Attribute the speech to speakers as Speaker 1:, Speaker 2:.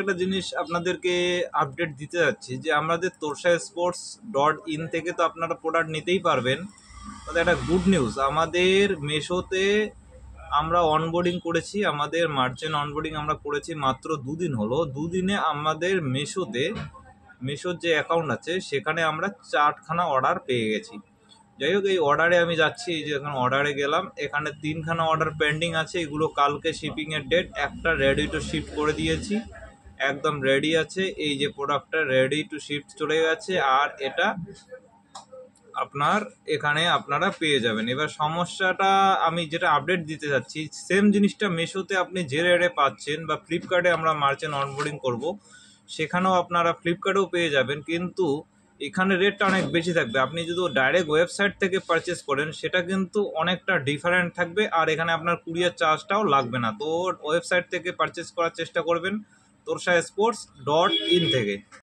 Speaker 1: একটা জিনিস আপনাদেরকে আপডেট দিতে যাচ্ছি যে আমাদের torsasports.in থেকে তো আপনারা প্রোডাক্ট নিতেই পারবেন। তাতে একটা গুড নিউজ, আমাদের মেশোতে আমরা অনবোর্ডিং করেছি, আমাদের মার্চেন্ট অনবোর্ডিং আমরা করেছি মাত্র 2 দিন হলো। 2 দিনে আমাদের মেশোর যে অ্যাকাউন্ট আছে সেখানে আমরা 4খানা অর্ডার পেয়ে গেছি। যাই হোক, এই অর্ডারে আমি যাচ্ছি, এই যে এখন অর্ডারে গেলাম, এখানে 3খানা অর্ডার পেন্ডিং আছে। এগুলো কালকে শিপিংয়ের ডেট, একটা রেডি টু শিফট করে দিয়েছি, একদম রেডি আছে। এই যে প্রোডাক্টটা রেডি টু শিফট চলে গেছে, আর এটা আপনার এখানে আপনারা পেয়ে যাবেন। এবার সমস্যাটা আমি যেটা আপডেট দিতে যাচ্ছি, সেম জিনিসটা মেশোতে আপনি যে রেটে পাচ্ছেন বা ফ্লিপকার্টে আমরা মার্চেন্ট অনবোর্ডিং করব সেখানেও আপনারা ফ্লিপকার্টেও পেয়ে যাবেন, কিন্তু এখানে রেটটা অনেক বেশি থাকবে। আপনি যদি ডাইরেক্ট ওয়েবসাইট থেকে পারচেস করেন সেটা কিন্তু অনেকটা ডিফারেন্ট থাকবে, আর এখানে আপনার কুরিয়ার চার্জটাও লাগবে না। তো ওয়েবসাইট থেকে পারচেস করার চেষ্টা করবেন torsasports.in থেকে।